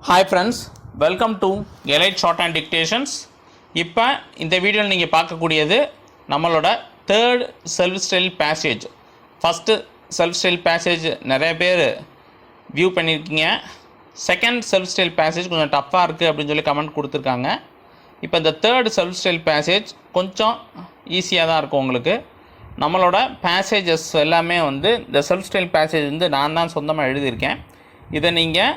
Hi friends, welcome to elite short and dictations. இப்போ இந்த வீடியோவில் நீங்கள் பார்க்கக்கூடியது நம்மளோட third self style passage. First self style passage நிறைய பேர் வியூ பண்ணியிருக்கீங்க. செகண்ட் செல்ஃப் ஸ்டைல் பேசேஜ் கொஞ்சம் டஃப்பாக இருக்குது அப்படின்னு சொல்லி கமெண்ட் கொடுத்துருக்காங்க. இப்போ இந்த தேர்ட் செல்ஃப் ஸ்டைல் பேசேஜ் கொஞ்சம் ஈஸியாக தான் இருக்கும் உங்களுக்கு. நம்மளோட பேசேஜஸ் எல்லாமே இந்த செல்ஃப் ஸ்டைல் பேசேஜ் நான் தான் சொந்தமாக எழுதியிருக்கேன். இதை நீங்கள்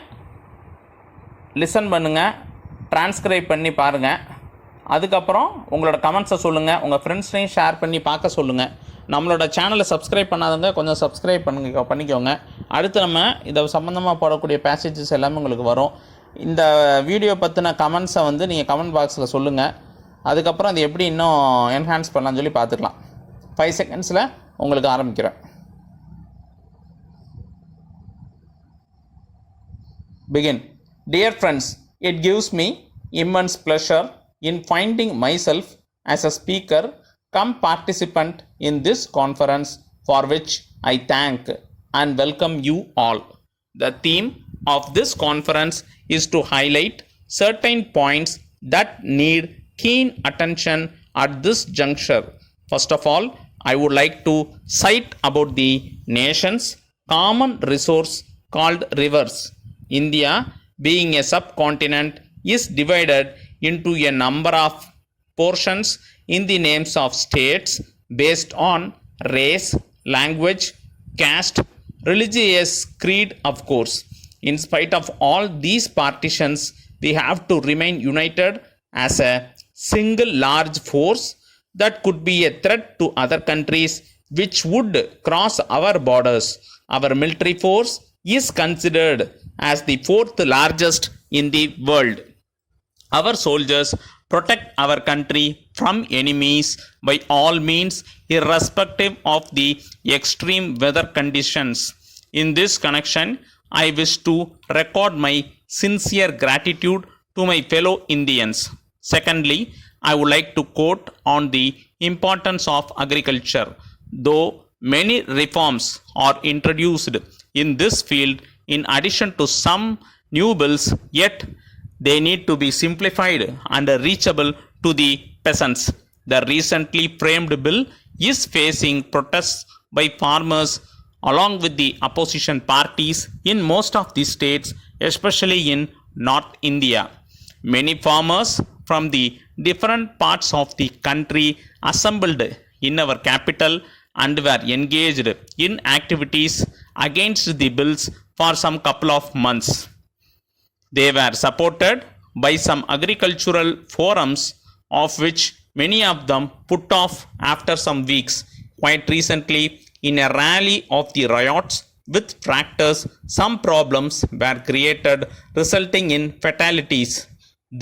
லிசன் பண்ணுங்கள், ட்ரான்ஸ்கிரைப் பண்ணி பாருங்கள். அதுக்கப்புறம் உங்களோட கமெண்ட்ஸை சொல்லுங்கள், உங்கள் ஃப்ரெண்ட்ஸ்லையும் ஷேர் பண்ணி பார்க்க சொல்லுங்கள். நம்மளோட சேனலை சப்ஸ்கிரைப் பண்ணாதவங்க கொஞ்சம் சப்ஸ்கிரைப் பண்ணிக்கோங்க. அடுத்து நம்ம இதை சம்மந்தமாக போடக்கூடிய பேசேஜஸ் எல்லாமே உங்களுக்கு வரும். இந்த வீடியோ பற்றின கமெண்ட்ஸை நீங்கள் கமெண்ட் பாக்ஸில் சொல்லுங்கள். அதுக்கப்புறம் அது எப்படி இன்னும் என்ஹான்ஸ் பண்ணலான்னு சொல்லி பார்த்துக்கலாம். 5 செகண்ட்ஸில் உங்களுக்கு ஆரம்பிக்கிறேன். Begin. Dear friends, it gives me immense pleasure in finding myself as a speaker cum participant in this conference, for which I thank and welcome you all. The theme of this conference is to highlight certain points that need keen attention at this juncture. First of all, I would like to cite about the nation's common resource called rivers. India, being a subcontinent, is divided into a number of portions in the names of states based on race, language, caste, religious creed, of course. In spite of all these partitions, we have to remain united as a single large force that could be a threat to other countries which would cross our borders. Our military force is considered as the 4th largest in the world. Our soldiers protect our country from enemies by all means, irrespective of the extreme weather conditions. In this connection, I wish to record my sincere gratitude to my fellow Indians. Secondly, I would like to quote on the importance of agriculture. Though many reforms are introduced in this field, in addition to some new bills, yet they need to be simplified and reachable to the peasants. The recently framed bill is facing protests by farmers along with the opposition parties in most of the states, especially in North India. Many farmers from the different parts of the country assembled in our capital and were engaged in activities against the bills for some couple of months. They were supported by some agricultural forums, of which many of them put off after some weeks. Quite recently, in a rally of the riots with tractors, some problems were created, resulting in fatalities.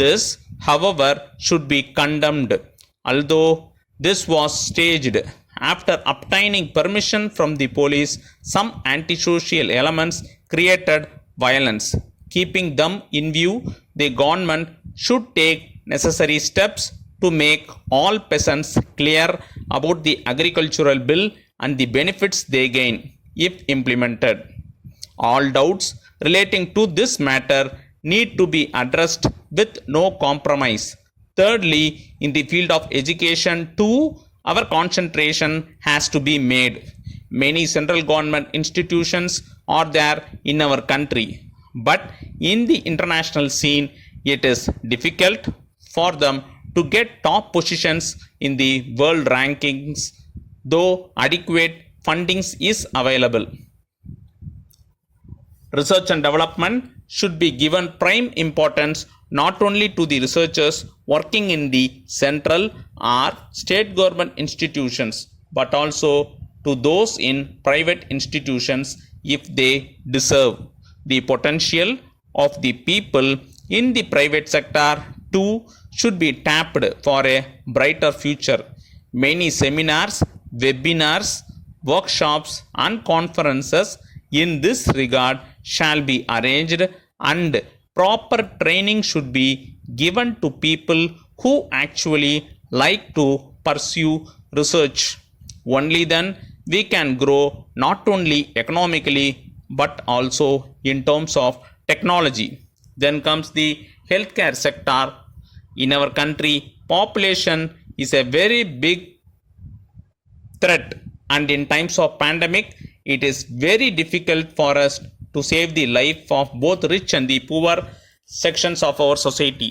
This, however, should be condemned. Although this was staged, after obtaining permission from the police, some antisocial elements created violence. Keeping them in view, the government should take necessary steps to make all peasants clear about the agricultural bill and the benefits they gain if implemented. All doubts relating to this matter need to be addressed with no compromise. Thirdly, in the field of education too, our concentration has to be made. Many central government institutions are there in our country, but in the international scene, it is difficult for them to get top positions in the world rankings, though adequate funding is available. Research and development should be given prime importance not only to the researchers working in the central or state government institutions, but also to those in private institutions if they deserve. The potential of the people in the private sector too should be tapped for a brighter future. Many seminars, webinars, workshops and conferences in this regard shall be arranged, and proper training should be given to people who actually like to pursue research. Only then we can grow not only economically but also in terms of technology. Then comes the healthcare sector. In our country, population is a very big threat, and in times of pandemic it is very difficult for us to save the life of both rich and the poor sections of our society.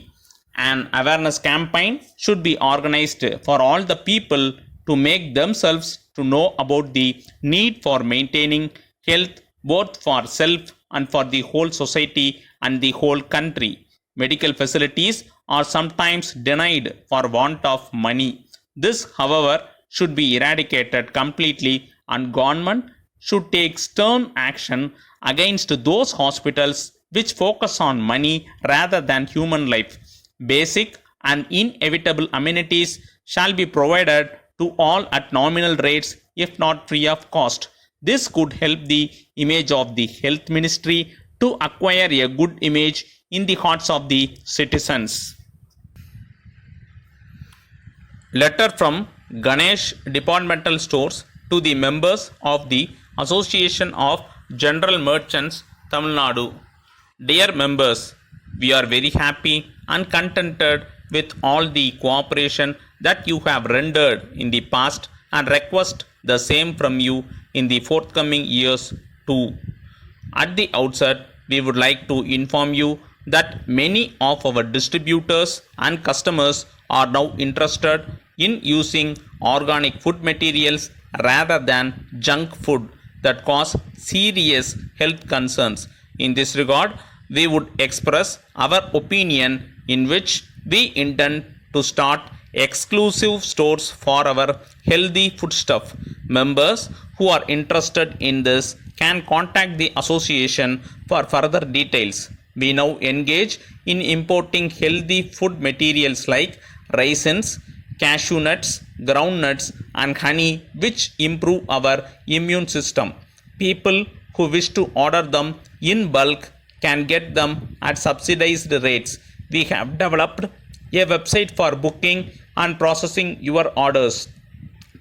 An awareness campaign should be organized for all the people to make themselves to know about the need for maintaining health both for self and for the whole society and the whole country. Medical facilities are sometimes denied for want of money. This, however, should be eradicated completely, and government should take stern action against those hospitals which focus on money rather than human life. Basic and inevitable amenities shall be provided to all at nominal rates, if not free of cost. This could help the image of the health ministry to acquire a good image in the hearts of the citizens. Letter from Ganesh Departmental Stores to the members of the Association of General Merchants, Tamil Nadu. Dear members, we are very happy and contented with all the cooperation that you have rendered in the past and request the same from you in the forthcoming years too. At the outset, we would like to inform you that many of our distributors and customers are now interested in using organic food materials rather than junk food that cause serious health concerns. In this regard, we would express our opinion in which we intend to start exclusive stores for our healthy foodstuff. Members who are interested in this can contact the association for further details. We now engage in importing healthy food materials like raisins, cashew nuts, groundnuts and honey, which improve our immune system. People who wish to order them in bulk can get them at subsidized rates. We have developed a website for booking and processing your orders.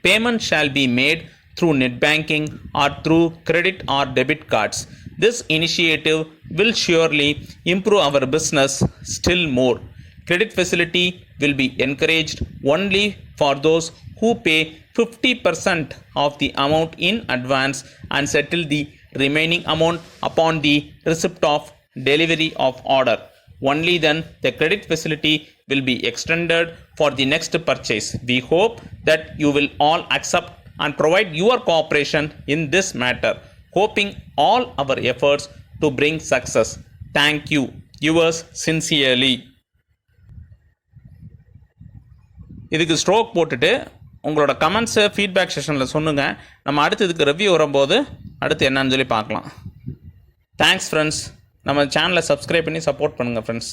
Payment shall be made through net banking or through credit or debit cards. This initiative will surely improve our business still more. Credit facility will be encouraged only for those who pay 50% of the amount in advance and settle the remaining amount upon the receipt of delivery of order. Only then the credit facility will be extended for the next purchase. We hope that you will all accept and provide your cooperation in this matter, hoping all our efforts to bring success. Thank you. Yours sincerely. இதுக்கு stroke போட்டுட்டு உங்களோட கமெண்ட்ஸை feedback செஷனில் சொல்லுங்கள். நம்ம அடுத்து இதுக்கு review வரும்போது அடுத்து என்னன்னு சொல்லி பார்க்கலாம். Thanks friends. நம்ம சேனலை சப்ஸ்கிரைப் பண்ணி சப்போர்ட் பண்ணுங்கள் ஃப்ரெண்ட்ஸ்.